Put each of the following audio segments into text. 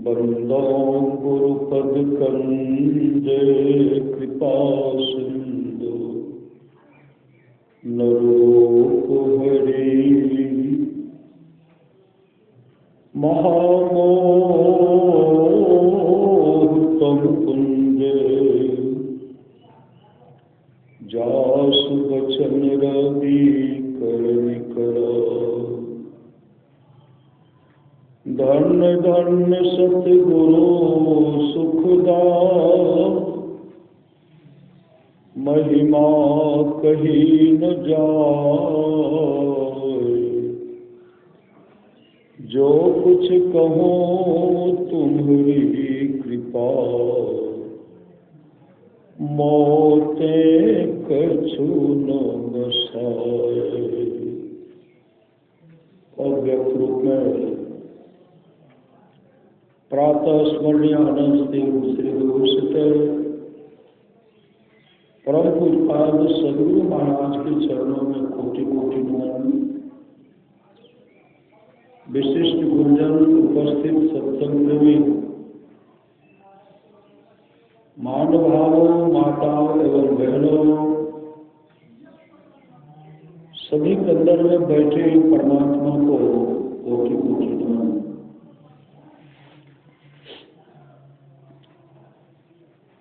बंदो गुरुपद कंजे कृपा सिंधु नरोप हरि महामोह तम कुंजे जासु बचन रवि करनि करो धन्य धन्य सतगुरु सुखदा महिमा कही न जाए जो कुछ कहो तुम्हारी कृपा मोते कछु न बसाए। अव्यक्त रूप में प्रातः स्मरणीय आनंद देव श्री गुरु परम पूज्यपाद सदगुरु महाराज के चरणों में कोटि कोटि नमन। विशिष्ट गुरुजन, उपस्थित सत्संग प्रेमी, महानुभावों, माताओं एवं बहनों, सभी कंदर में बैठे परमात्मा को कोटि कोटि नमन।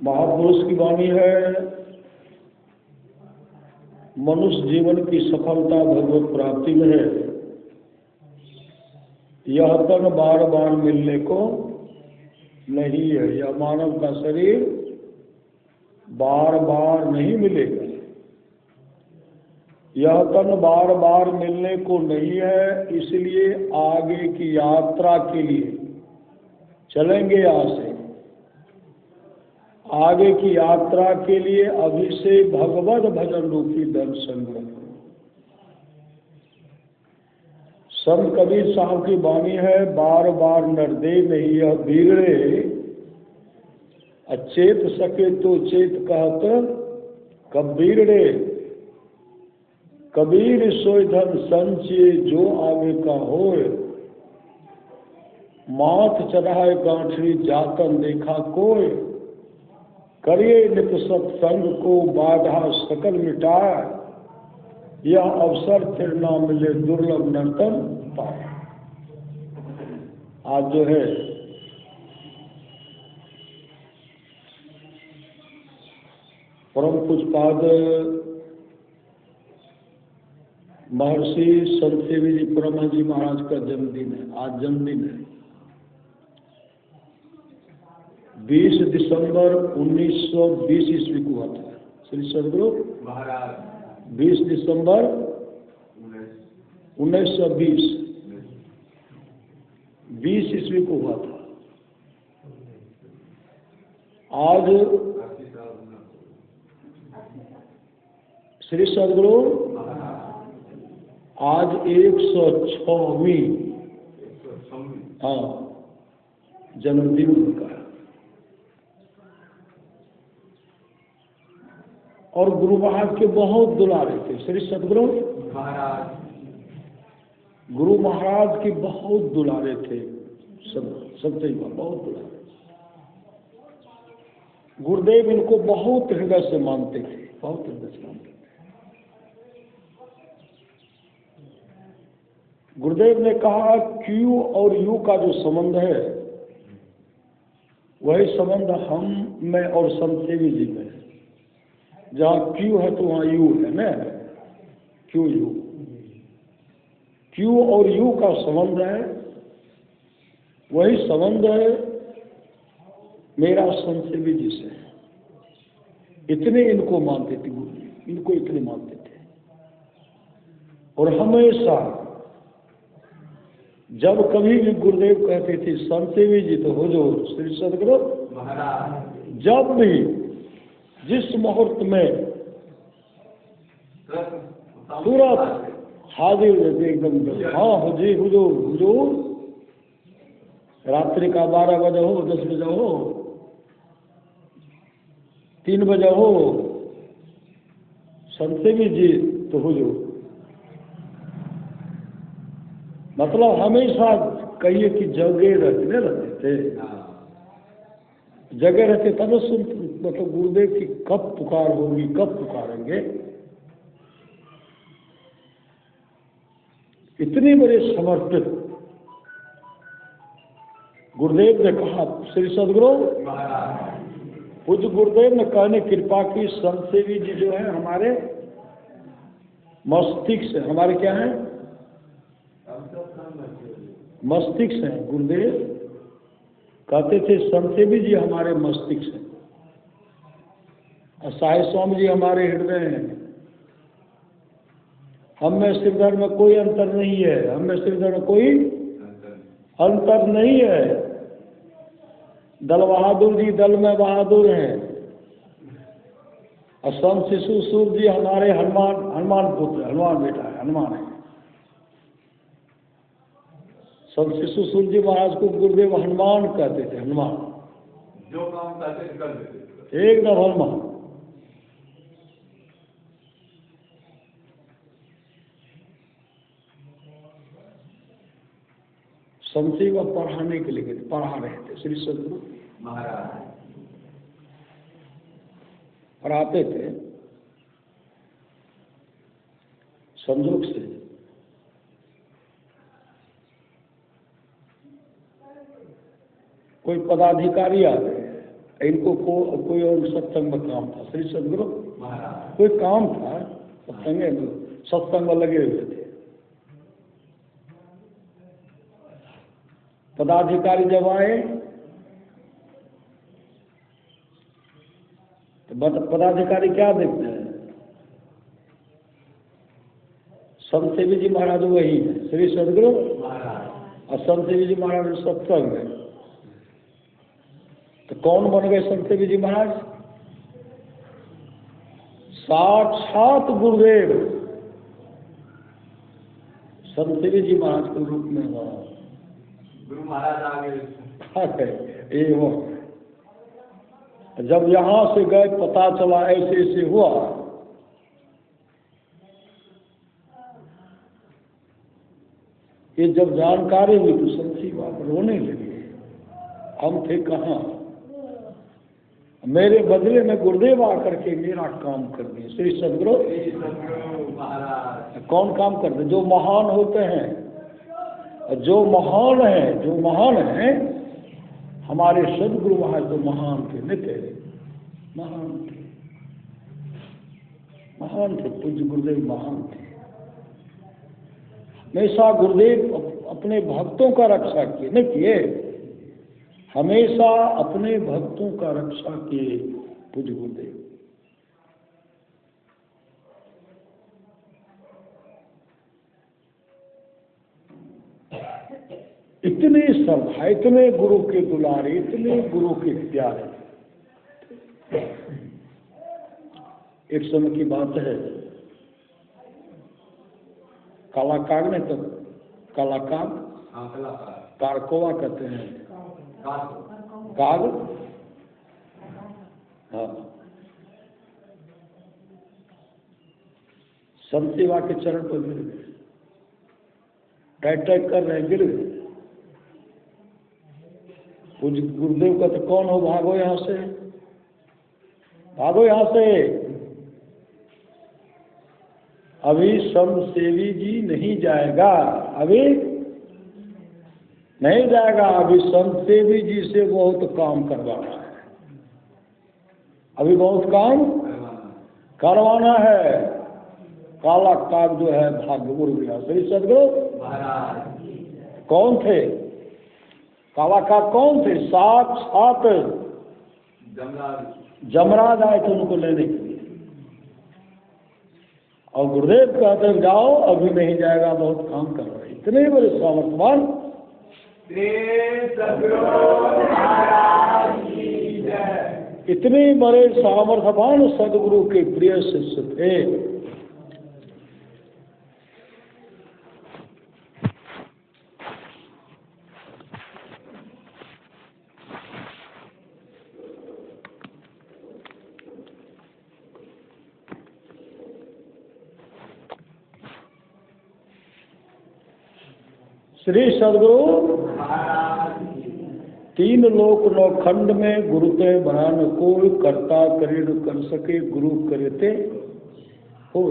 महापुरुष की वाणी है, मनुष्य जीवन की सफलता भगवत प्राप्ति में है। यह तन बार बार मिलने को नहीं है। यह मानव का शरीर बार बार नहीं मिलेगा। यह तन बार बार मिलने को नहीं है, इसलिए आगे की यात्रा के लिए चलेंगे। यहाँ से आगे की यात्रा के लिए अभी से भगवत भजन रूपी धन संग्रह करो। संत कबीर साहब की वाणी है, बार बार नरदे नहीं यह बिगड़े, अचेत सके तो चेत कहत कब बिगड़े। कबीर सोई धन संचय जो आगे का होए, माथ चढ़ाए गांठरी जातन देखा कोय। करिए नित सत्संग को बाधा सकल मिटाए, यह अवसर फिर ना मिले दुर्लभ नर्तन पाए। आज जो है परम पूज्यपाद महर्षि संत सेवी जी परमहंस जी महाराज का जन्मदिन है। आज जन्मदिन है 20 दिसंबर 1920 ईस्वी को हुआ था। श्री सदगुरु महाराज 20 दिसंबर 1920 ईस्वी को हुआ था। आज श्री सदगुरु आज 106वीं जन्मदिन उनका है। और गुरु महाराज के बहुत दुलारे थे श्री सदगुरु महाराज। गुरु महाराज के बहुत दुलारे थे, सब बहुत दुलारे। गुरुदेव इनको बहुत हृदय से मानते थे, बहुत हृदय से मानते थे। गुरुदेव ने कहा क्यू और यू का जो संबंध है वही संबंध हम में और संत सेवी जी में है। जहाँ क्यू है तो वहाँ यू है ना, क्यू यू। क्यू और यू का संबंध है, वही संबंध है मेरा संत सेवी जी से। इतने इनको मानते थे गुरुदेव, इनको इतने मानते थे। और हमेशा जब कभी भी गुरुदेव कहते थे संत सेवी जी तो हो जो श्री सदगुरु महाराज, जब भी जिस मुहूर्त में तुरंत हाजिर रहते एकदम। हाँ हुजूर हुजूर हुजूर, रात्रि का 12 बजे हो, 10 बजे हो, 3 बजे हो, संत सेवी जी तो हुजूर। मतलब हमेशा कहिए कि जगे रहते थे, जगे रहते तब सुन, मतलब गुरुदेव की कब पुकार होगी, कब पुकारेंगे। इतने बड़े समर्पित गुरुदेव ने कहा, श्री सदगुरु पूज्य गुरुदेव ने कहने कृपा की, संत सेवी जी जो है हमारे मस्तिष्क से, हमारे क्या है मस्तिष्क है। गुरुदेव कहते थे संत सेवी जी हमारे मस्तिष्क हैं और साई स्वामी जी हमारे हृदय हैं। हम में श्रीधर में कोई अंतर नहीं है, हम में श्रीधर में कोई अंतर नहीं है। दल बहादुर जी दल में बहादुर हैं और संत शिशु सूर जी हमारे हनुमान पुत्र, हनुमान बेटा है, हनुमान है। संत शिशु सूर जी महाराज को गुरुदेव हनुमान कहते थे, हनुमान, जो काम करते थे कर देते थे, एकदम हनुमान। संत को पढ़ाने के लिए पढ़ा रहे थे श्री सदगुरु महाराज, पढ़ाते थे संजोग से। कोई पदाधिकारी आ गए, इनको कोई और सत्संग में काम था, श्री सदगुरु महाराज कोई काम था सत्संग में लगे हुए थे। पदाधिकारी जब आए तो पदाधिकारी क्या देखते हैं, संत सेवी जी महाराज वही है श्री सदगुरु महाराज, और संत सेवी जी महाराज सत्संग में। तो कौन बन गए संत सेवी जी महाराज? साक्षात गुरुदेव संत सेवी जी महाराज के रूप में हुआ। गुरु महाराज आ गए। ये वो जब यहाँ से गए पता चला ऐसे ऐसे हुआ, ये जब जानकारी हुई तो संत बाबा रोने लगे। हम थे कहाँ, मेरे बदले में गुरुदेव आकर के मेरा काम कर दिए श्री सदगुरु महाराज। कौन काम करते? जो महान होते हैं, जो महान है, जो महान है हमारे सदगुरु महाराज तो महान थे, नित्य महान थे, महान थे। पूज्य गुरुदेव महान थे। हमेशा गुरुदेव अपने भक्तों का रक्षा किए, नहीं किए, हमेशा अपने भक्तों का रक्षा किए पूज्य गुरुदेव। इतने श्रद्धा, इतने गुरु के दुलारे, इतने गुरु के प्यारे। एक समय की बात है, कालाकाग ने तो कालाकाग, कारकोवा कहते हैं, काग, हाँ, संत सेवा के चरण पर गिर गए, टाइट टाइट कर रहे हैं, गिर गए। पूज्य गुरुदेव का तो कौन हो, भागो यहाँ से, भागो यहाँ से। अभी संत सेवी जी नहीं जाएगा, अभी नहीं जाएगा, अभी संत सेवी जी से बहुत काम करवाना है, अभी बहुत काम करवाना है। काला काग जो है भाग्य उड़ गया श्री सदगुरु महाराज। कौन थे? काला काग कौन थे? साक्षात जमराज आए थे उनको लेने के लिए, और गुरुदेव कहते जाओ, अभी नहीं जाएगा, बहुत काम कर रहे हैं। इतने बड़े सामर्थ्यवान इतने बड़े सामर्थ्यवान सदगुरु के प्रिय शिष्य थे। श्री सदगुरु महाराज तीन लोक नौ खंड में गुरुते बरान कोई करता करे न कर सके गुरु करते हो।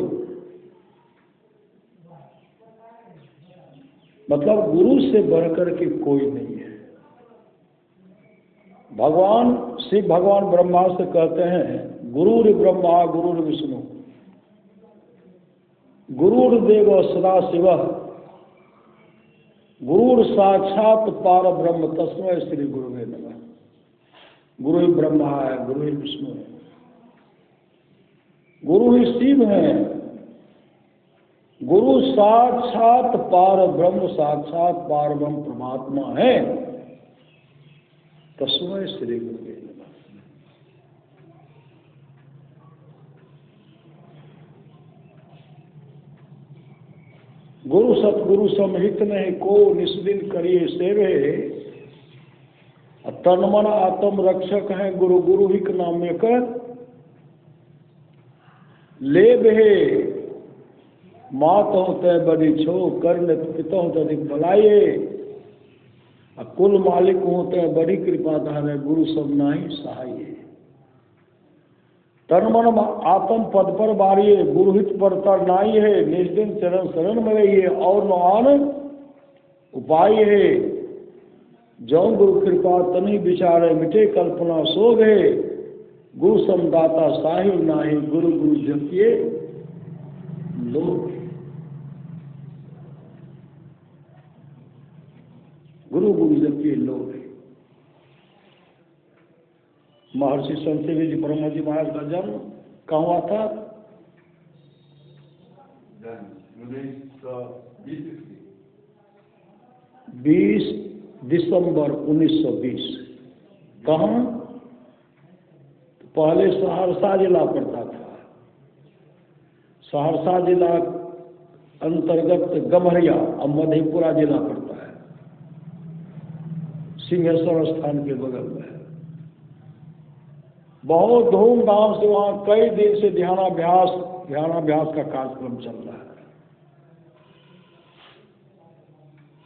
मतलब गुरु से बढ़कर के कोई नहीं है। भगवान शिव भगवान ब्रह्मा से कहते हैं गुरुर ब्रह्मा गुरुर विष्णु गुरुर्देव सदा शिव गुरुर साक्षात पार ब्रह्म तस्मै श्री गुरुवे नमः। गुरु ही ब्रह्मा है, गुरु ही विष्णु है, गुरु ही शिव है, गुरु साक्षात पार ब्रह्म, साक्षात पार ब्रह्म परमात्मा है। तस्मै श्री गुरुवे नमः। गुरु सतगुरु समहित नहीं को निस्दिन करिए सेवे। तन मन आत्म रक्षक है गुरु गुरु हिक नाम में कर ले बहे मात होते बड़ी छो कर्ण पिता होते भलाइए। कुल मालिक होते बड़ी कृपाधार है गुरु सब नाही सहाय। तन मन आत्म पद पर बारिये गुरुहित पर तर नाई है। निष्दिन चरण शरण में रहिए और नौन उपाय है। जो गुरु कृपा तनि विचारे मिटे कल्पना सो गए। गुरु समदाता साहिल नाही गुरु गुरु जपिए लोग। गुरु गुरु जपिए लोग। महर्षि संतदेव जी ब्रह्मा जी महाराज का जन्म कहाँ हुआ था? 20 दिसंबर 1920। कहाँ? पहले सहरसा जिला पड़ता था। सहरसा जिला अंतर्गत गम्हरिया अब मधेपुरा जिला पड़ता है। सिंहेश्वर स्थान के बगल में है। बहुत धूमधाम से वहाँ कई दिन से ध्यानाभ्यास का कार्यक्रम चल रहा है।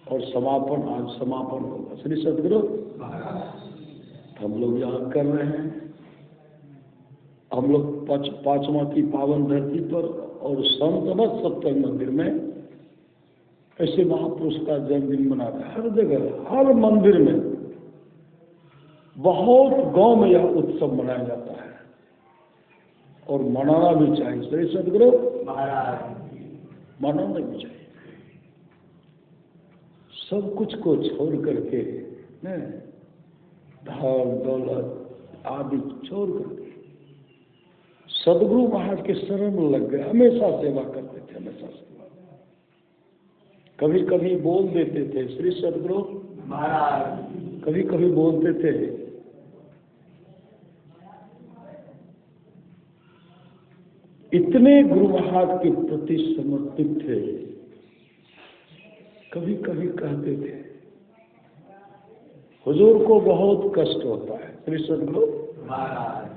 और समापन आज समापन होगा श्री सदगुरु। हम लोग यहाँ कर रहे हैं। हम लोग पांचवा की पावन धरती पर और संतवत सत्संग मंदिर में ऐसे महापुरुष का जन्मदिन मना रहे हैं। हर जगह हर मंदिर में बहुत गांव में यह उत्सव मनाया जाता है और मनाना भी चाहिए श्री सदगुरु महाराज। मनाना भी चाहिए। सब कुछ को छोड़ करके धन दौलत आदि छोड़ करके सदगुरु महाराज के शरण में लग गए। हमेशा सेवा करते थे, हमेशा सेवा। कभी कभी बोल देते थे श्री सदगुरु महाराज। कभी कभी बोलते थे इतने गुरु महाराज के प्रति समर्पित थे। कभी कभी कहते थे हुजूर को बहुत कष्ट होता है श्री सदगुरु महाराज।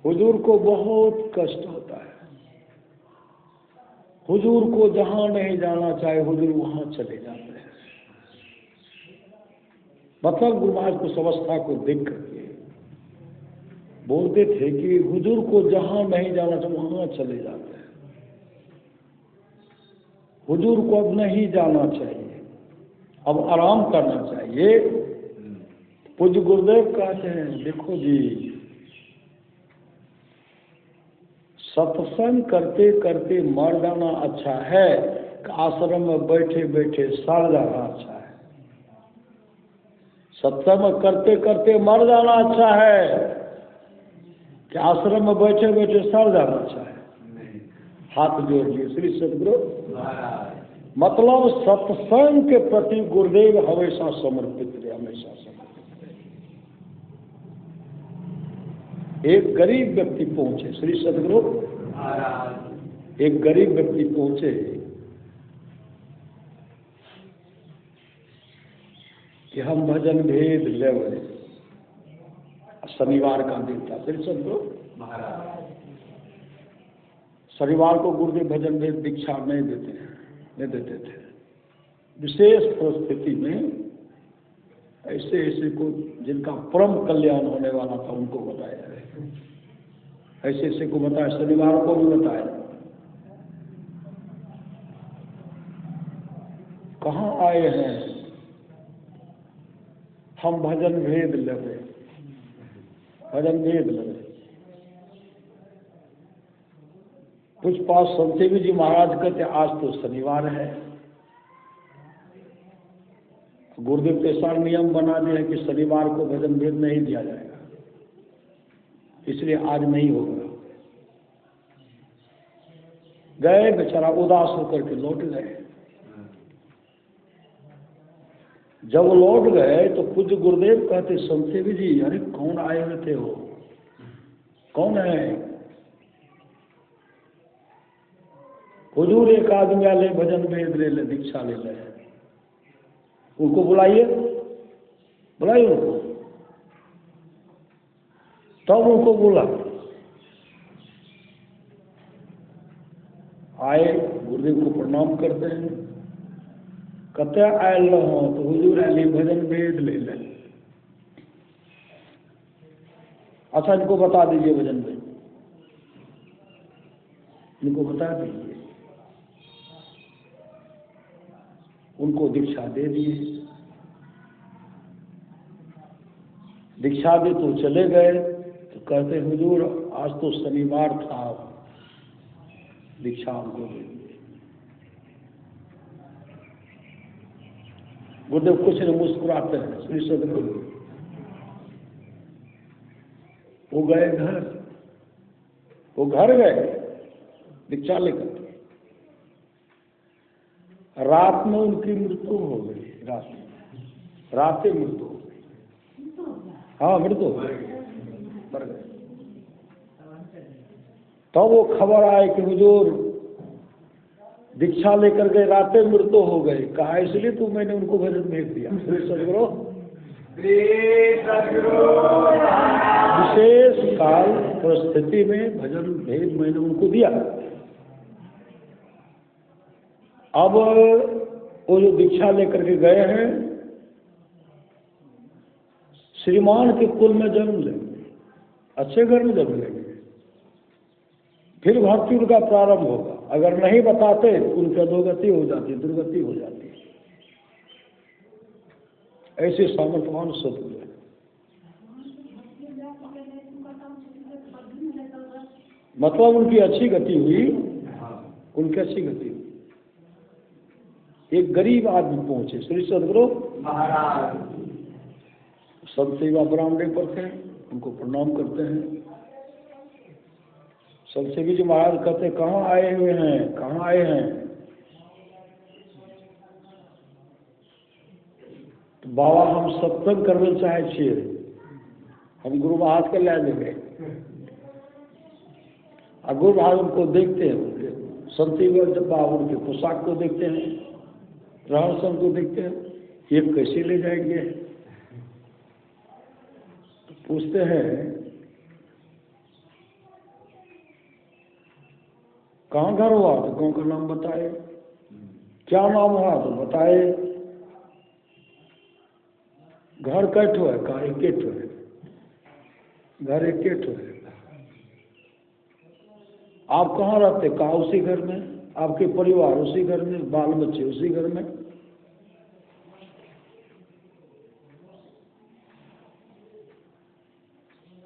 हुजूर को बहुत कष्ट होता है। हुजूर को जहां नहीं जाना चाहे हुजूर वहां चले जाते हैं। मतलब गुरु महाराज को अवस्था को देख करके बोलते थे कि हुजूर को जहां नहीं जाना चाहिए वहां चले जाते हैं। हुजूर को अब नहीं जाना चाहिए, अब आराम करना चाहिए। पूज्य गुरुदेव कहते हैं देखो जी, सत्संग करते करते मर जाना अच्छा है कि आश्रम में बैठे बैठे सड़ जाना अच्छा है? सत्संग करते करते मर जाना अच्छा है कि आश्रम में बैठे बैठे सड़ जाना अच्छा है? हाथ जोड़िए श्री सदगुरु महाराज। मतलब सत्संग के प्रति गुरुदेव हमेशा समर्पित रहे, हमेशा समर्पित रहे। एक गरीब व्यक्ति पहुंचे श्री सदगुरु महाराज। एक गरीब व्यक्ति पहुंचे कि हम भजन भेद लेवे। शनिवार का दिन था श्री सदगुरु महाराज। शनिवार को गुरुदेव भजन भेद दीक्षा नहीं देते थे। विशेष परिस्थिति में ऐसे ऐसे को जिनका परम कल्याण होने वाला था उनको बताया है। ऐसे ऐसे को बताया, शनिवार को भी बताया। कहाँ आए हैं हम भजन भेद लगे, भजन भेद लगे। पुष्पा संतदेवी जी महाराज कहते आज तो शनिवार है। गुरुदेव के साथ नियम बना दिया है कि शनिवार को भजन भेद नहीं दिया जाएगा, इसलिए आज नहीं होगा। गए बेचारा उदास होकर के लौट गए। जब वो लौट गए तो पूज्य गुरुदेव कहते संतदेवी जी अरे कौन आए हुए थे, हो कौन है? हुजूर एक आदमी आले भजन भेद ले ले, दीक्षा ले ले, उनको बुलाइए, बुलाइए उनको। तब उनको बुला, आए, गुरुदेव को प्रणाम करते हैं। कहते आयल रहो तो हुजूर आली भजन भेद ले ले। अच्छा इनको बता दीजिए भजन भेद, इनको बता दीजिए। उनको दीक्षा दे दिए। दीक्षा दे तो चले गए तो कहते हुजूर आज तो शनिवार था, दीक्षा उनको दे दिए। गुरुदेव कुछ न मुस्कुराते हैं, श्री सदगुरु। वो गए घर, वो घर गए दीक्षा लेकर। रात में उनकी मृत्यु हो गई, रात में मृत्यु हो गई। हाँ मृत्यु हो गई, मर गए। तब वो खबर आए कि हुजूर दीक्षा लेकर गए, रातें मृत्यु हो गई। कहा इसलिए तो मैंने उनको भजन भेज दिया। श्री सदगुरु विशेष काल परिस्थिति में भजन भेद मैंने उनको दिया। अब वो जो दीक्षा लेकर के गए हैं श्रीमान के कुल में जन्म लेंगे, अच्छे घर में जन्म लेंगे, फिर भक्ति उनका प्रारंभ होगा। अगर नहीं बताते तो उनकी अधोगति हो जाती, दुर्गति हो जाती। ऐसे सामर्थ्यवान सदगुरु है। मतलब उनकी अच्छी गति हुई, उनकी अच्छी गति हुई। एक गरीब आदमी पहुंचे श्री सदगुरु महाराज, सब सेवा बरामदे पर थे, उनको प्रणाम करते हैं। संतदेवी जी महाराज कहते कहाँ आए हुए हैं, कहाँ आए हैं? तो बाबा हम सत्संग करने चाहे छिए, हम गुरु महाराज के ले देंगे। और गुरु महाराज उनको देखते हैं, उनके संतदेवी जब बाबा उनके पोशाक को देखते हैं, रहन सहन को देखते हैं, ये कैसे ले जाएंगे? तो पूछते हैं कहाँ घर हुआ? तो गाँव का नाम बताए। क्या नाम हुआ? तो बताए। घर कैठो है? कहा एक ठो है। घर एक ठो है। आप कहाँ रहते? कहा उसी घर में। आपके परिवार उसी घर में, बाल बच्चे उसी घर में।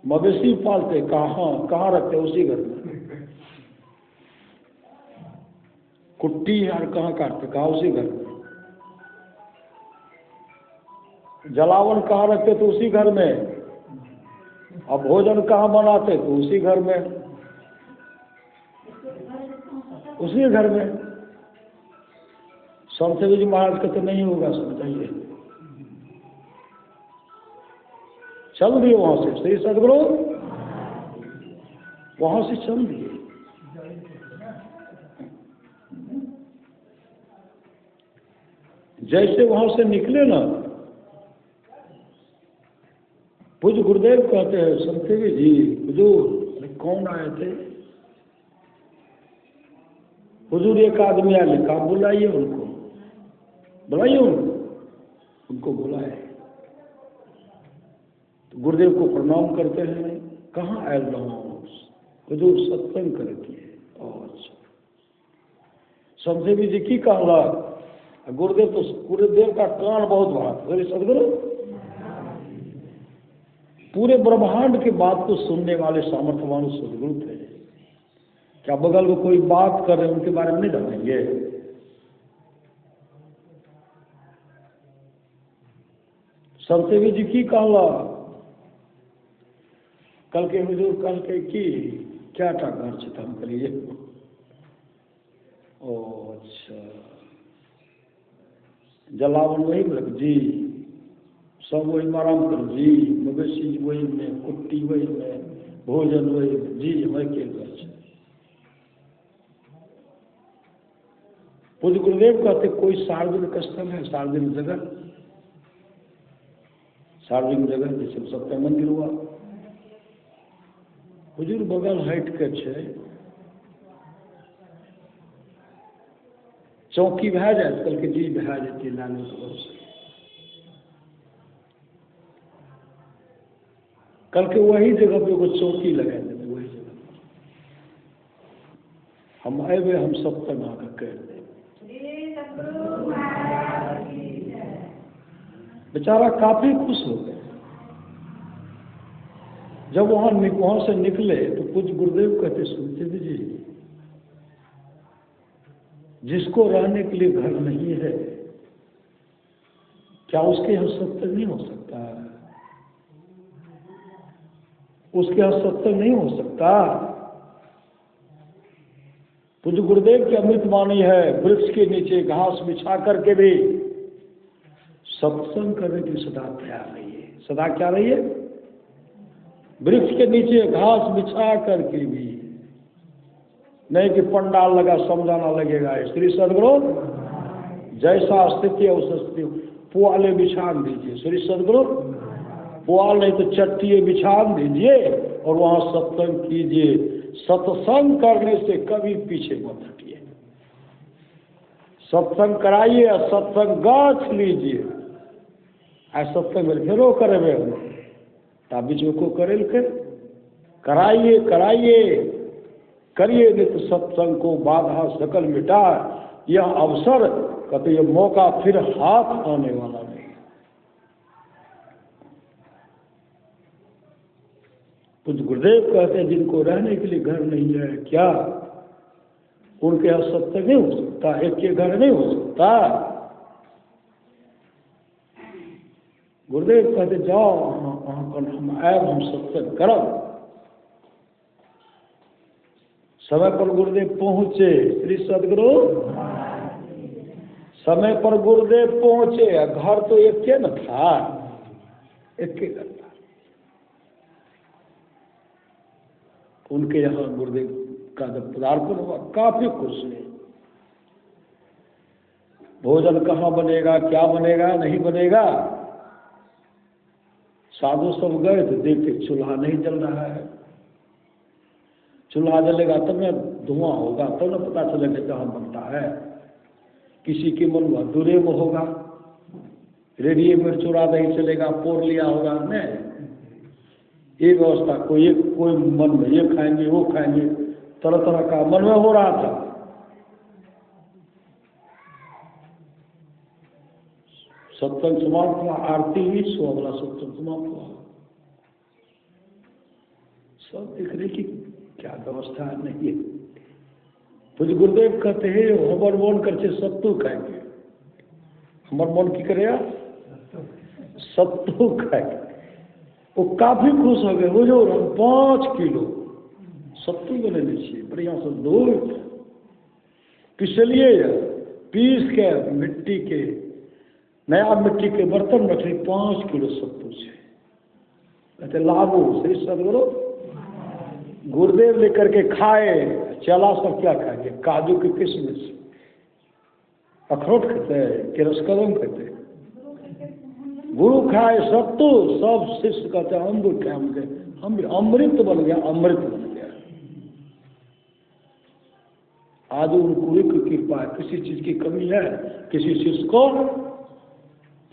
मवेशी पालते? कहाँ कहाँ रखते? उसी घर में। कुट्टी यार कहाँ काटते? कहा उसी घर में। जलावन कहाँ रखते? तो उसी घर में। अब भोजन कहाँ बनाते? तो उसी घर में, उसी घर में। संतदेवी जी महाराज कहते नहीं होगा, समझाइए। चल दिए वहां से श्री सदगुरु, वहां से चल दिए। जैसे वहां से निकले ना, पूज्य गुरुदेव कहते हैं संतदेवी जी हुजूर कौन आए थे? हुजूर एक आदमी आए, कहा बुलाइए उनको। बुलाइए उनको बुलाए। तो गुरुदेव को प्रणाम करते हैं। कहाँ आयल रहा हुजूर सत्संग करती है। अच्छा संसेवी जी की कहला गुरुदेव का कान बहुत बड़ा था। सदगुरु पूरे ब्रह्मांड की बात को सुनने वाले सामर्थ्यवान सदगुरु थे। क्या बगल में कोई बात कर रहे हैं उनके बारे में नहीं जानेंगे? संसेवी जी की कहला कल के हुजूर कल के की क्या था घर से हम करिए। ओ अच्छा जलावन वही लग जी सब वही आराम कर जी मवेशी वही में कुट्टी वही में भोजन वही में जी वही के घर से। पूज्य गुरुदेव कहते कोई सार्वजनिक स्थल है सार्वजनिक जगह जैसे सत्य मंदिर हुआ हुजूर बगल हट के छे चौकी भए जाए कल के जी भए जाती लाने कल के वही जगह पे एगो चौकी लगा देते वही जगह हम अबे हम सब तक आकर कर दे। बेचारा काफी खुश हो गए। जब वहां से निकले तो कुछ गुरुदेव कहते सुनते जी जिसको रहने के लिए घर नहीं है क्या उसके यहाँ सत्संग नहीं हो सकता? उसके यहाँ सत्संग नहीं हो सकता? पूज्य गुरुदेव की अमृत वाणी है वृक्ष के नीचे घास बिछा करके भी सत्संग करने की सदा तैयार रही है। सदा क्या रही है? वृक्ष के नीचे घास बिछा करके भी नहीं कि पंडाल लगा समझाना लगेगा। श्री सदगुरु जैसा स्थिति है उस स्थिति पुआले बिछान दीजिए। श्री सदगुरु पुआल नहीं तो चट्टी बिछान दीजिए और वहां सत्संग कीजिए। सत्संग करने से कभी पीछे मत हटिए। सत्संग कराइए और सत्संग गाछ लीजिए। ऐसा सत्संग फेरो करे बीच में को करे कराइए करिए नहीं तो सत्संग को बाधा सकल मिटा। यह अवसर कहते ये मौका फिर हाथ आने वाला नहीं। कुछ गुरुदेव कहते हैं जिनको रहने के लिए घर नहीं है क्या उनके यहाँ सत्संग नहीं हो सकता? एक के घर नहीं हो सकता? गुरुदेव कहते जाओ हम आए हम सत्संग करब। समय पर गुरुदेव पहुंचे। श्री सदगुरु समय पर गुरुदेव पहुंचे। घर तो एक के न था एक के घर था। उनके यहाँ गुरुदेव का जब पदार्पण हुआ काफी खुश हुए। भोजन कहाँ बनेगा क्या बनेगा नहीं बनेगा। साधु सब गए तो देखते चूल्हा नहीं जल रहा है। चूल्हा जलेगा तब न धुआं होगा तब न पता चलेगा कहाँ बनता है। किसी के मन में दूरे में होगा रेडियो में चूड़ा नहीं चलेगा पोर लिया होगा न ये व्यवस्था कोई मन में ये खाएंगे वो खाएंगे तरह तरह का मन में हो रहा था। सत्संग समाप्त हुआ आरती हुई 100 वाला सत्संग समाप्त हुआ। सब देख रहे कि क्या व्यवस्था नहीं है। पूज्य गुरुदेव कहते हैं हमर मन करते सत्तू खाएंगे। हमर मन की करे सत्तू खाएंगे। वो काफी खुश हो गए। हुजूर हम 5 किलो सत्तू बने लीजिए बढ़िया से दूध पिसलिए पीस के मिट्टी के नया मिट्टी के बर्तन रखे 5 किलो सत्तू से कहते लाभो। श्री सदगुरु गुरुदेव लेकर के खाए। चला सब क्या खाएंगे काजू के किशमिश अखरोट खाते कि रसकदम खाते। गुरु खाए सत्तू सब शिष्य कहते अमृत खाए। हम अमृत बन गया अमृत बन गया। आज उनको एक कृपा है, किसी चीज की कमी है किसी चीज को,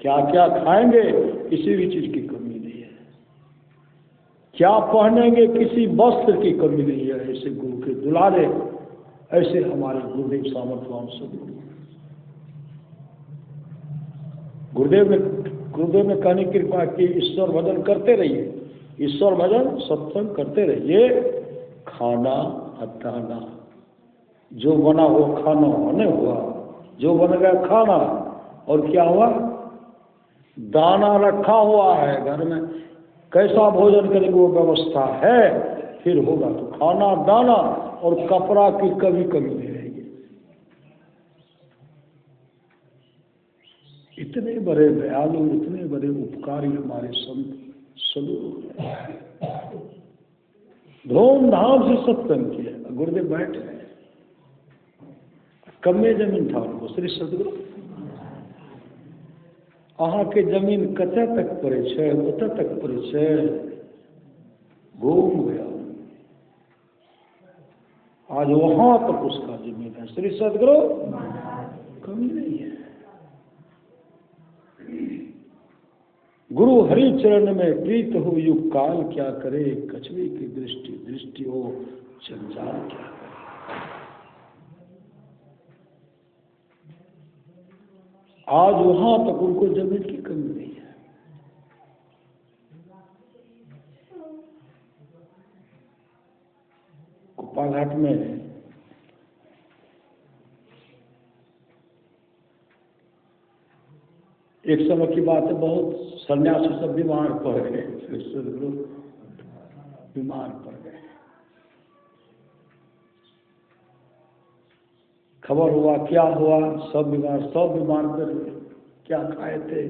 क्या क्या खाएंगे किसी भी चीज की कमी नहीं है, क्या पहनेंगे किसी वस्त्र की कमी नहीं है। ऐसे गुरु के दुलारे, ऐसे हमारे गुरुदेव सामर्थ्यवान सदगुरु। गुरुदेव ने कहने की कृपा की ईश्वर भजन करते रहिए, ईश्वर भजन सत्संग करते रहिए, खाना हटाना, जो बना वो खाना होने हुआ, जो बन गया खाना, और क्या हुआ, दाना रखा हुआ है घर में, कैसा भोजन करेंगे वो व्यवस्था है, फिर होगा तो खाना दाना और कपड़ा की कभी कमी नहीं रहेगी। इतने बड़े दयालु, इतने बड़े उपकारी हमारे संत सदगुरु, धूमधाम से सत्संग किए। गुरुदेव बैठे हैं, कमे जमीन था उनको, श्री सदगुरु अहाँ के जमीन कतय तक पड़े छे, ओतय तक पड़े छे, घूम गया, आज वहां तक उसका जमीन है। श्री सदगुरु कमी नहीं है। गुरु हरि चरण में प्रीत हो युग काल, क्या करे कछुए की दृष्टि, दृष्टि हो जंजाल क्या करे। आज वहां तक उनको जमीन की कमी नहीं है। कुप्पा घाट में एक समय की बात है, बहुत सन्यासी सब बीमार पड़ गए, बीमार पड़ गए। खबर हुआ क्या हुआ, सब बीमार कर गए। क्या खाए थे,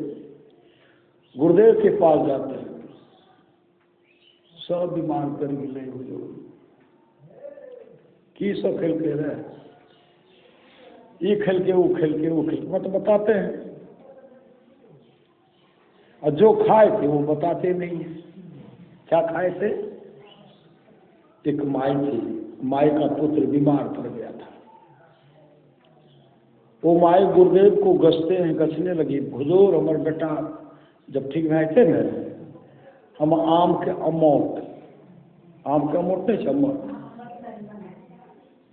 गुरुदेव के पास जाते हैं, सब बीमार कर गए हुजूर, की सब खेल के रहे, ये खेल के वो खेल के वो खेल, मत बताते हैं, और जो खाए थे वो बताते नहीं है। क्या खाए थे, एक माई थी, माई का पुत्र बीमार पड़ गया था। वो माई गुरुदेव को गसते हैं, गसने लगी, हुजूर हमारे बेटा जब ठीक भाई थे न, हम आम के अमौट नहीं अमौट,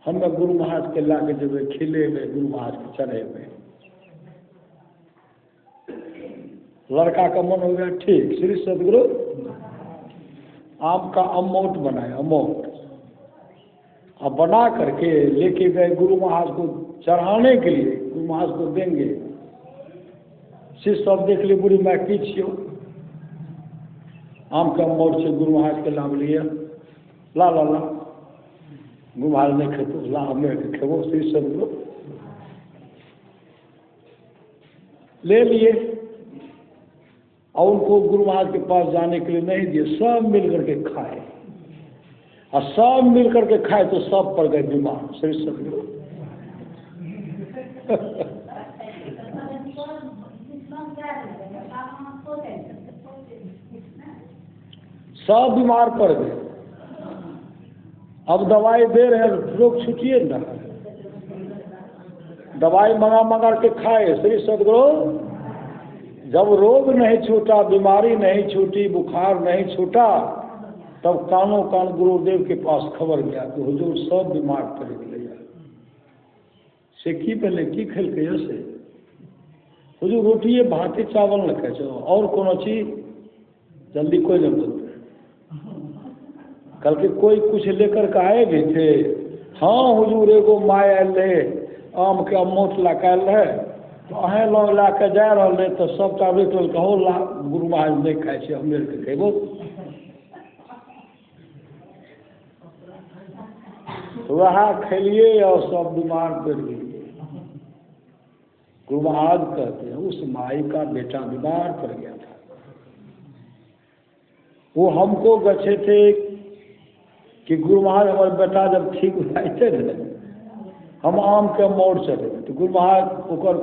हमें गुरु महाराज के ला के जब खिले हुए, गुरु महाराज के चढ़े हुए, लड़का का मन हो गया ठीक, श्री सदगुरु आम का अमौट बनाए, अमौट, अब बना करके लेके गए गुरु महाराज को चढ़ाने के लिए, गुरु महाराज को देंगे। शिष्य सब देख लिए, बुढ़ी माँ की छियो, आम के अमौट से गुरु महाराज के नाम लिए, ला ला ला, गुरु महाराज नहीं खेतो, ला हमें खेबो, श्री सदगुरु ले लिए, और उनको गुरु महाराज के पास जाने के लिए नहीं दिए, सब मिल करके खाए, और सब मिल करके खाए तो सब पड़ गए बीमार। श्री सदगुरु सब बीमार पड़ गए। अब दवाई दे रहे हैं, रोग छूटिए ना, दवाई मंगा के खाए। श्री सदगुरु जब रोग नहीं छूटा, बीमारी नहीं छूटी, बुखार नहीं छूटा, तब कानों कान गुरुदेव के पास खबर गया कि हुजूर सब बीमार पड़ गए, से की पहले की खेल के से हुजूर रोटिए भाते चावल न खाए, और कोनो चीज जल्दी कोई नहीं बोलते। कल के कोई कुछ लेकर के आए भी थे, हाँ हुजूर एगो माय आयल रहे, आम के अमौट ला के है, तो अहें लोग ला के जा रहे तो सबटा बेटल कहो ला, गुरु महाराज नहीं खाए छे, हम के खेबो, वह खेलिए और सब बीमार पड़ गए। गुरु महाराज कहते हैं उस माई का बेटा बीमार पड़ गया था, वो हमको गछे थे कि गुरु महाराज हमारे बेटा जब ठीक हुए थे न, हम आम के मोड़ चले, तो गुरु महाराज ओकर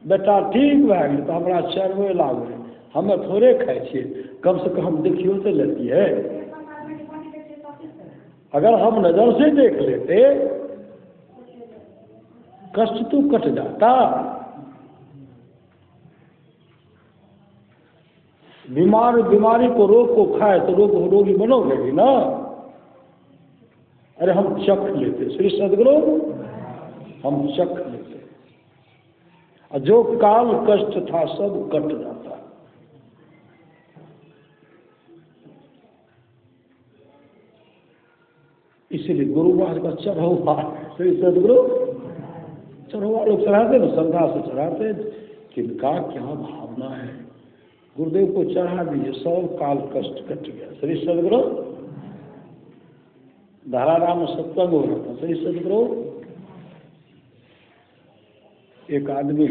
बेटा ठीक भए गए तो हमारा चरवे लागल, हमें थोड़े खाए छिए, कम से कम देखियो तो लेती है। अगर हम नजर से देख लेते कष्ट तो कट जाता। बीमारी को रोग को खाए तो रोगी बनोगे भी ना। अरे हम चख लेते श्री सद्गुरु, हम चख लेते, और जो काल कष्ट था सब कट जाता। इसलिए गुरु महाराज का चढ़ौवा श्री सद्गुरु, चढ़ौवा लोग चढ़ाते ना, श्रद्धा से चढ़ाते, किनका क्या भावना है। गुरुदेव को चढ़ा दिए, सब काल कष्ट कट गया श्री सद्गुरु। धाराराम में सत्संग हो रहा था श्री सद्गुरु। एक आदमी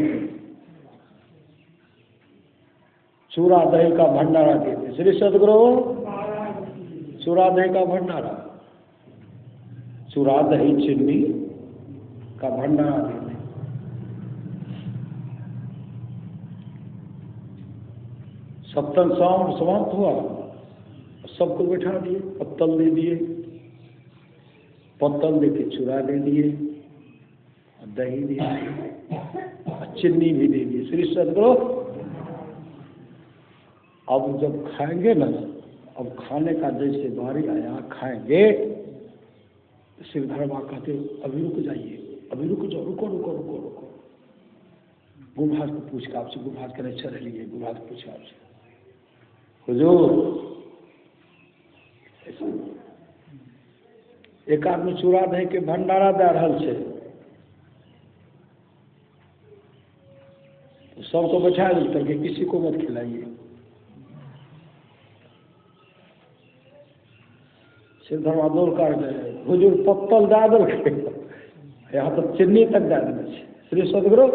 चूरा दही का भंडारा देते श्री सद्गुरु, चूरा दही का भंडारा, चूरा दही चीनी का भंडारा देते। सप्तम समाप्त हुआ, सबको बैठा दिए, पत्तल दे दिए, पत्तल दे के चूरा दे दिए, दही दे दिए, चीनी भी दे दिए श्री सद्गुरु। अब जब खाएंगे ना, अब खाने का जैसे बारी आया खाएंगे, श्रीधर बाबा कहते अभी रुक जाइए, अभी रुक जाओ, रुको रुको रुको रुको। गुरुमहाराज को पूछ के आपसे, गुरुमहाराज कहने अच्छा रहिए, गुरुमहाराज को पूछा आपसे, हुजूर एक आदमी चूड़ा दही के भंडारा दे रहा है, तो सबको बैठा करके किसी को मत खिलाइए। श्रीधर दौड़ कर गए, हुजूर पत्तल दे दल, यहाँ तो चीनी तक दे देने श्री सद्गुरु।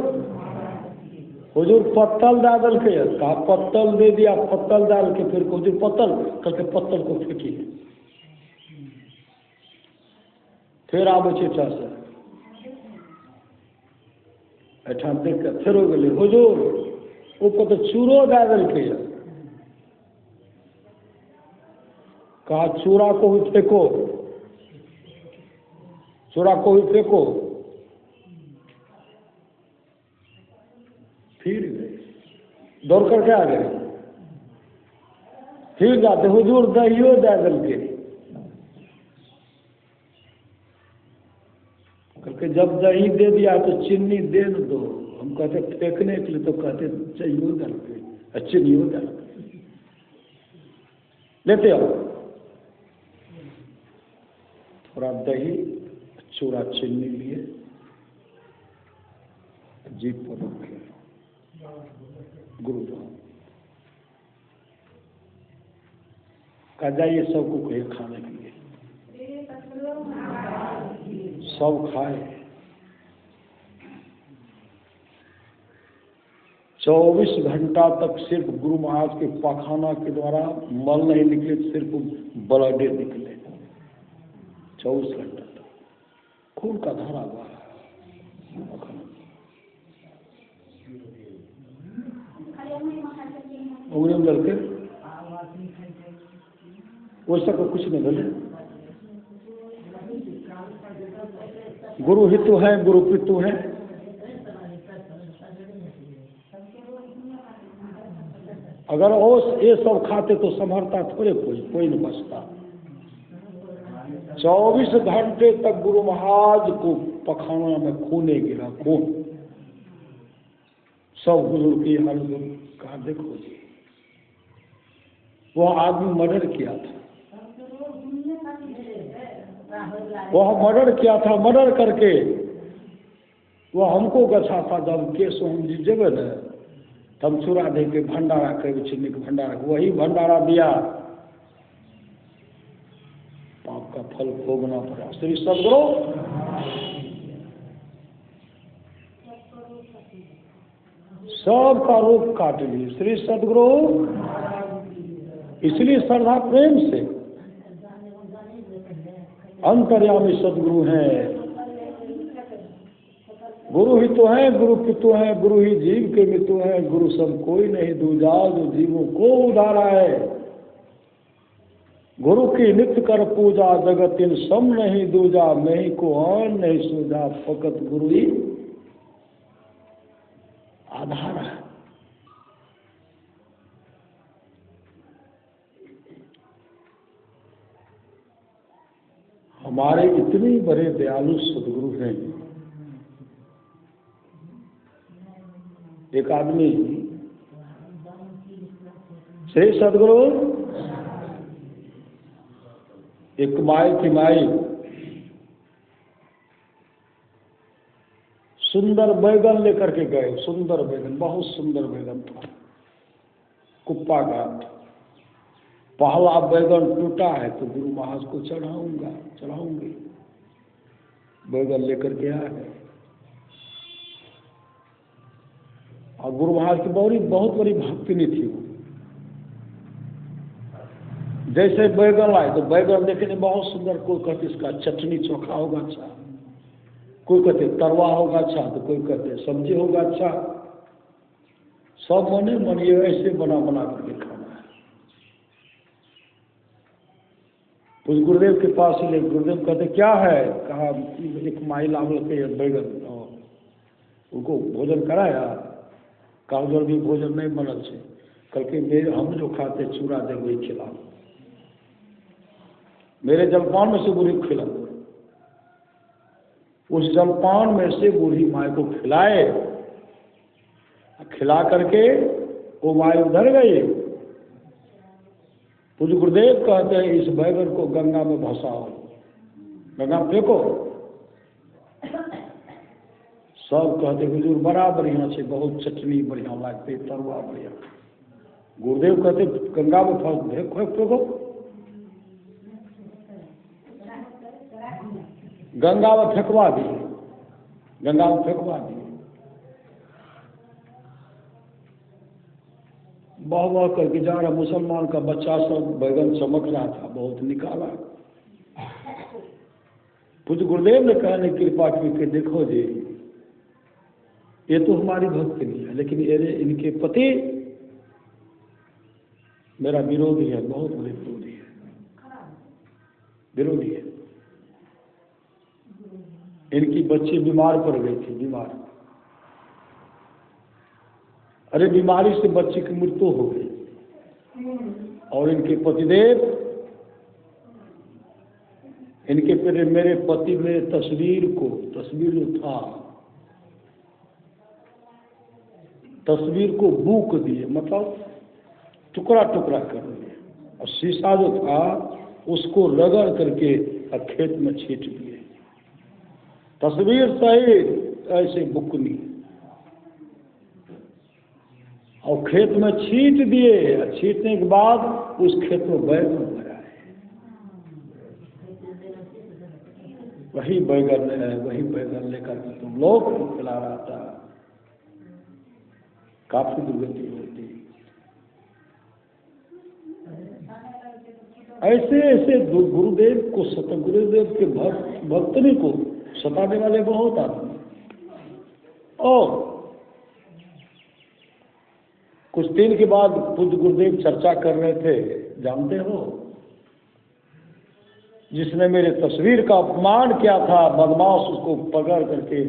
हुजूर पत्तल दे दल के, कहा पत्तल दे दिया, पत्तल डाल के फिर हुजूर पत्तल करके पत्तल को फेंकिए, फिर आबे छे से एठाम देख के फिर हो गए, हुजूर ऊपर तो चूरो दे दल के, कहा चूड़ा को भी फेंको, चूड़ा को भी फेंको, फिर गए दौड़ करके आ गए, फिर जाते हुजूर दहियो दे दल के, करके जब दही दे दिया तो चीनी दे दो। हम कहते फेंकने के लिए, तो कहते चाहिए दल के, चीनियो दल के लेते आओ, थोड़ा दही चूड़ा चीनी लिए जीप पर रखे, गुरु कहा जाइए सबको कहे खाने के लिए, सब खाए। 24 घंटा तक सिर्फ गुरु महाराज के पाखाना के द्वारा मल नहीं निकले, सिर्फ ब्लडे निकले। 24 घंटा तक खून का धारा बहा उंगली में लड़के, वैसा को कुछ नहीं बोले। गुरु हितु है, गुरु पितु है, अगर और ये सब खाते तो संभरता थोड़े, कोई नहीं बचता। 24 घंटे तक गुरु महाराज को पखाना में खूने गिरा, खून। सब बुजुर्ग की हाल कहा देखो जी, वो आदमी मर्डर किया था, वह मर्डर किया था, मर्डर करके वो हमको गछा था। जब केस हम जीजेबे न, तब चूड़ा दे के भंडारा करे, चीनी के भंडारा, वही भंडारा दिया, पाप का फल भोगना पड़ा। श्री सद्गुरु सबका रोग काट लिए श्री सद्गुरु। इसलिए श्रद्धा प्रेम से अंतर्यामी सद्गुरु हैं। गुरु ही तो है, गुरु पितु है, गुरु ही जीव के मितु है। गुरु सब कोई नहीं दूजा, जो जीवों को उधारा है। गुरु की नित्य कर पूजा, जगत इन सम नहीं दूजा। नहीं को आन नहीं सूझा, फकत गुरु ही आधार है। हमारे इतने बड़े दयालु सदगुरु हैं। एक आदमी, श्री सदगुरु, एक माई की माई सुंदर बैगन लेकर के गए। सुंदर बैगन, बहुत सुंदर बैगन था, कुप्पा का। पहला बैगन टूटा है तो गुरु महाराज को चढ़ाऊंगी। बैगन लेकर के आया है। और गुरु महाराज की बहुत बड़ी भक्तिनी थी वो। जैसे बैगन लाए तो बैगन देखने बहुत सुंदर। कोई कहते इसका चटनी चोखा होगा अच्छा, कोई कहते तरुआ होगा अच्छा, तो कोई कहते सब्जी होगा अच्छा। सब मन ये ऐसे बना करके खाना है। उस गुरुदेव के पास ही ले। गुरुदेव कहते क्या है? कहा एक माई लावल के बैगन। उनको भोजन कराया। कहा उधर भी भोजन नहीं बनल से। कल के मेरे हम जो खाते चूड़ा दे वही खिलाओ। मेरे जलपान में से बूढ़ी खिलाओ। उस जलपान में से बूढ़ी माई को खिलाए। खिला करके वो माई उधर गई। पूज्य गुरुदेव कहते हैं इस बैगन को गंगा में भसाओ, गंगा में फेंको। सब कहते हुजूर बड़ा बढ़िया से, बहुत चटनी बढ़िया लगते, तरुआ बढ़िया। गुरुदेव कहते गंगा में फेंको। गंगा में फेंकवा दिए। बह करके जा रहा। मुसलमान का बच्चा सब बैगन चमक रहा था, बहुत निकाला। पूज्य गुरुदेव ने कहने कृपा की कि देखो जी, ये तो हमारी भक्ति नहीं है, लेकिन इनके पति मेरा विरोधी है, बहुत बड़े विरोधी है। इनकी बच्ची बीमार पड़ गई थी, बीमार। अरे बीमारी से बच्ची की मृत्यु हो गई। और इनके पतिदेव, मेरे पति ने तस्वीर उठा, तस्वीर को बूक दिए, मतलब टुकड़ा कर दिए। और शीशा जो था उसको रगड़ करके खेत में छींट दिए। तस्वीर सहित ऐसे बुकनी और खेत में छींट दिए। छींटने के बाद उस खेत में बैगन लगाए। वही बैगन है, वही बैगन लेकर के तुम लोग खिला रहा था। काफी दुर्गति होती। ऐसे गुरुदेव को, सतगुरुदेव के भक्तनी को सताने वाले बहुत आदमी। और कुछ दिन के बाद पूज्य गुरुदेव चर्चा कर रहे थे, जानते हो, जिसने मेरे तस्वीर का अपमान किया था, बदमाश, उसको पकड़ करके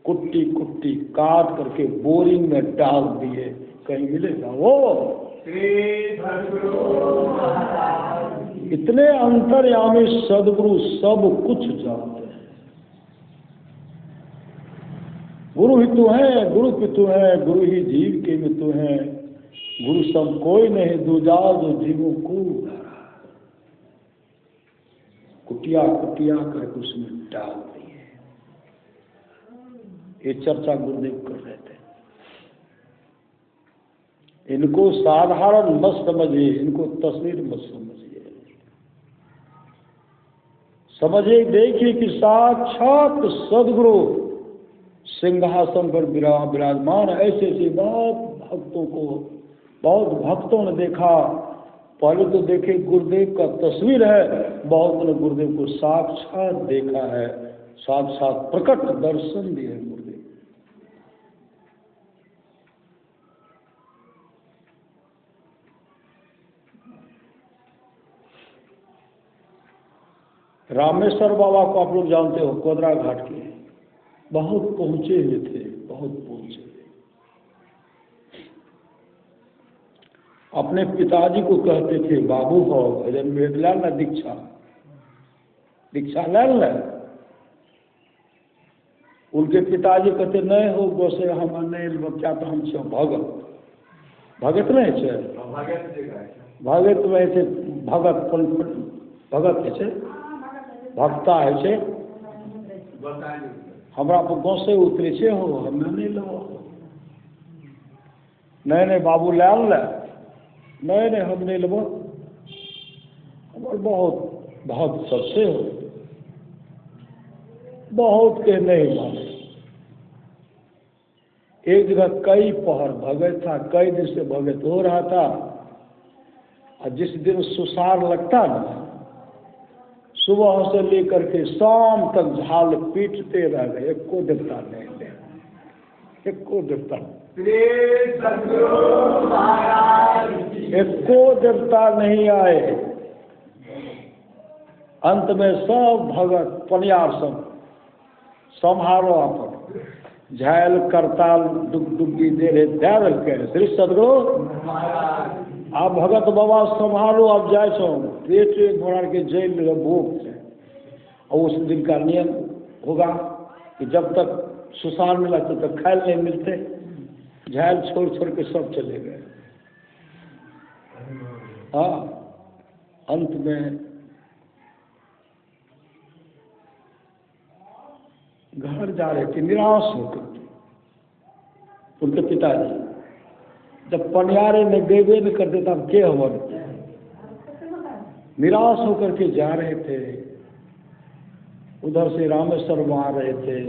कुट्टी काट करके बोरिंग में डाल दिए। कहीं मिलेगा वो? इतने अंतर्यामी सदगुरु सब कुछ जानते हैं। गुरु ही तो है, गुरु पितु है, गुरु ही जीव के मितु है। गुरु सब कोई नहीं, दूजा जो जीवों को कुटिया करके उसमें डाल दिए। ये चर्चा गुरुदेव कर रहे थे। इनको साधारण मत समझिए, इनको तस्वीर मत समझिए। समझिए, देखिए कि साक्षात सदगुरु सिंहासन पर विराजमान। ऐसे बहुत भक्तों ने देखा। पहले तो देखे गुरुदेव का तस्वीर है, बहुत ने गुरुदेव को साक्षात देखा है, साक्षात प्रकट दर्शन दिए गुरुदेव। रामेश्वर बाबा को आप लोग जानते हो, कोदरा घाट के, बहुत पहुंचे हुए थे, बहुत पहुंचे। अपने पिताजी को कहते थे बाबू हो भजन भेद ला ना दीक्षा दीक्षा ले ले। उनके पिताजी कहते नहीं हो गोसे हम नहीं क्या तो हम छो भगत भगत नहीं छे भगत में छे भगत भगत है छे भक्ता है छे हमरा पर गोसे उतरे छे हो हम नहीं लो नहीं बाबू ले ले नहीं हम नहीं लेबो हमारे बहुत बहुत सबसे हो बहुत के नहीं माने। एक जगह कई पहर भगत था कई दिन से भगत हो रहा था और जिस दिन सुसार लगता ना सुबह से लेकर के शाम तक झाल पीटते रह गए एको देवता नहीं ले एको देवता एको देवता नहीं आए। अंत में सब भगत पनियार सब संहारो अपन झायल करताल डुबी दे रहे दे के श्री सदगुरु आप भगत बाबा संभालो आप जाए सो पेट भरा के जेल में भूख से और उस दिन का नियम होगा कि जब तक सुसार मिला तब तक खाए नहीं मिलते झायल छोड़ छोड़ के सब चले गए। हाँ अंत में घर जा रहे थे निराश होकर उनके पिताजी जब पनियारे में देवे न करते तब के हमारे निराश होकर के जा रहे थे। उधर से रामेश्वर आ रहे थे।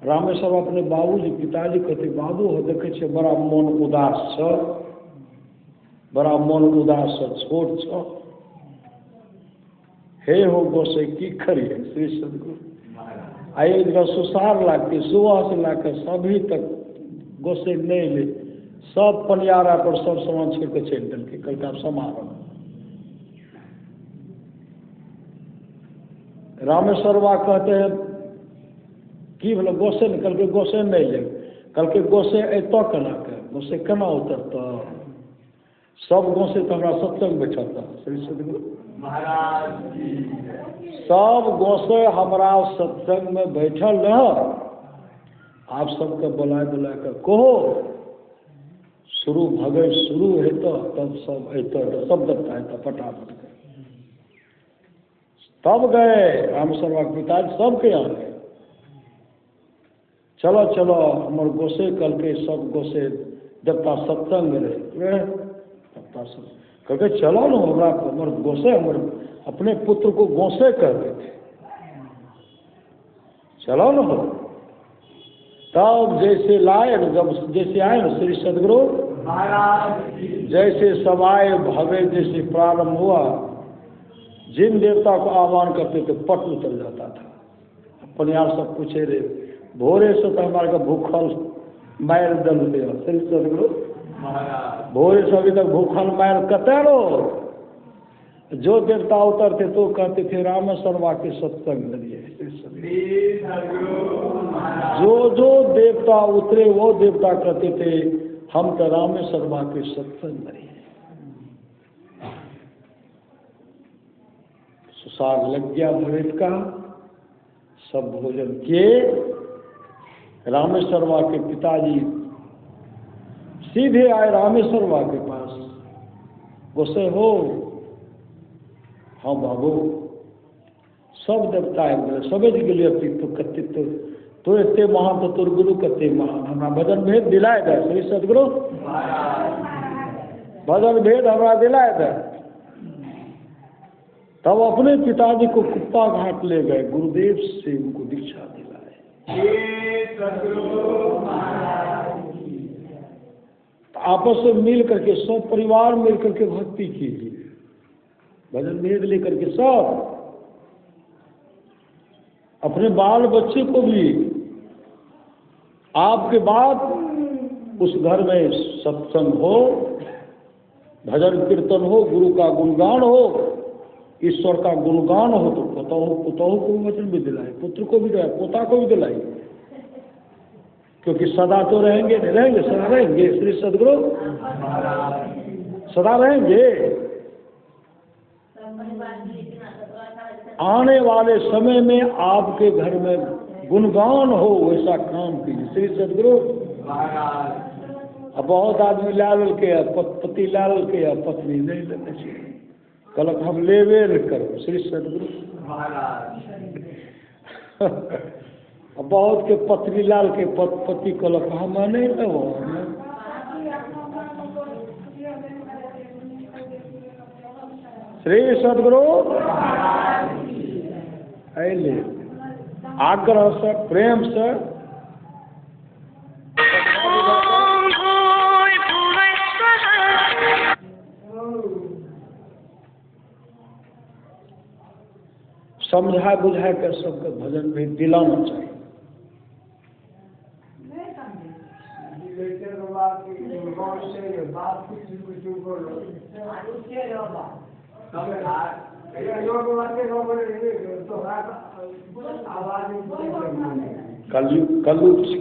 रामेश्वर अपने बाबूजी पिताजी कहते बाबू हो देखे छे बड़ा मन उदास छ बड़ा मन उदास छोट छ हे हो गोसे की करिए श्री सदगुरु आए जगह सुसार लाके सुबह से लाकर सभी तक गोसे नहीं ले सब पनियारा पर सब सामान छोड़ के चल दिल के कल का समारोह रामेश्वर बा कहते हैं कि बोले गोसे निकल के गोसे नहीं ले कल के गोसे अतो कना के गोसे केना उतरता सब गोसे तो हमारा सत्संग बैठा था श्री सदगुरु महाराज सब गोसे हमारा सत्संग में बैठल रह आप सबके बुला बुला कर कहो शुरू भगे शुरू है तो तब सब अतो सब दत्ता है तो फटाफट तब गए रामेश्वर पिताजी सबके यहाँ गए चलो चलो हमारे गोसे कल के सब गोसे देवता सत्संग रहे देवता सब कहते चलो ना हमारा हमारे गोसे हमारे अपने पुत्र को गोसे कहते थे चलो ना हो तब जैसे लाए जब जैसे आए ना श्री सदगुरु जैसे सब आए भवे जैसे प्रारंभ हुआ जिन देवता को आह्वान करते थे पट उतर जाता था। अपने आप सब पूछे रे भोरे से तो हमारे का भूखल मार दल दिया श्री सदगुरु भोरे से अभी तक भूखल मार कतरो जो देवता उतरते तो कहते थे रामेश्वर के सत्संग लिए जो जो देवता उतरे वो देवता कहते थे हम तो रामेश्वर के सत्संग लिए। सुसार लग गया भगत का सब भोजन किए। रामेश्वर के पिताजी सीधे आए रामेश्वर के पास गोसे हो हाँ बाबू सब देवता है समझ गए तो कते तो एते महान तो तोर गुरु कते महान हमारा भजन भेद दिलाए दे श्री सदगुरु भजन भेद हमारा दिलाए दे। तब अपने पिताजी को कुप्पा घाट ले गए गुरुदेव से उनको दीक्षा दिलाए। आपस में मिल करके सब परिवार मिल करके भक्ति कीजिए भजन भेद लेकर के सब अपने बाल बच्चे को भी आपके बाद उस घर में सत्संग हो भजन कीर्तन हो गुरु का गुणगान हो ईश्वर का गुणगान हो तो पुतहु को वचन भी दिलाए पुत्र को भी दिलाए पोता को भी दिलाए क्योंकि सदा तो रहेंगे, नहीं रहेंगे, सदा रहेंगे श्री सदगुरु, सदा रहेंगे। आने वाले समय में आपके घर में गुणगान हो वैसा काम कीजिए श्री सदगुरु। अब बहुत आदमी लाल के पति लाल के पत्नी नहीं लेने चाहिए, कलक हम लेवे करो श्री सदगुरु। अब बहुत के पत्नी लाल के पति कलक हम नहीं लो श्री सदगुरु। अले आग्रह से प्रेम से समझा बुझा कर सबके भजन में दिलाना चाहिए।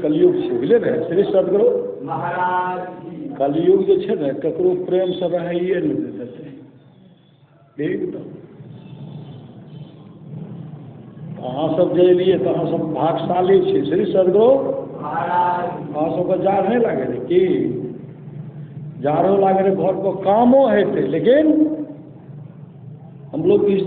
कलयुग से बुझले ने श्री सदगुरु महाराज। कलयुग जो है ना ककरो प्रेम से रहिए नहीं देते एकदम। अहाँ सब जलिए तो अहाँ सब भागशाली छी श्री सदगुरु महाराज। अहाँ सबके जार नहीं लागे रे कि जारो लागे रे घर पर कामो हेते, लेकिन हम लोग इस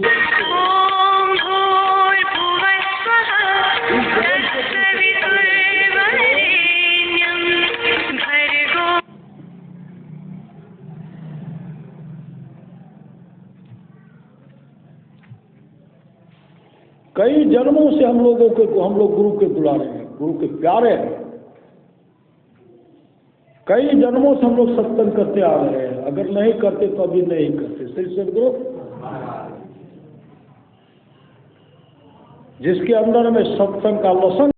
कई जन्मों से हम लोग गुरु के दुलारे हैं, गुरु के प्यारे हैं। कई जन्मों से हम लोग सत्संग करते आ रहे हैं, अगर नहीं करते तो अभी नहीं करते श्री सदगुरु। जिसके अंदर में सत्संग का लसन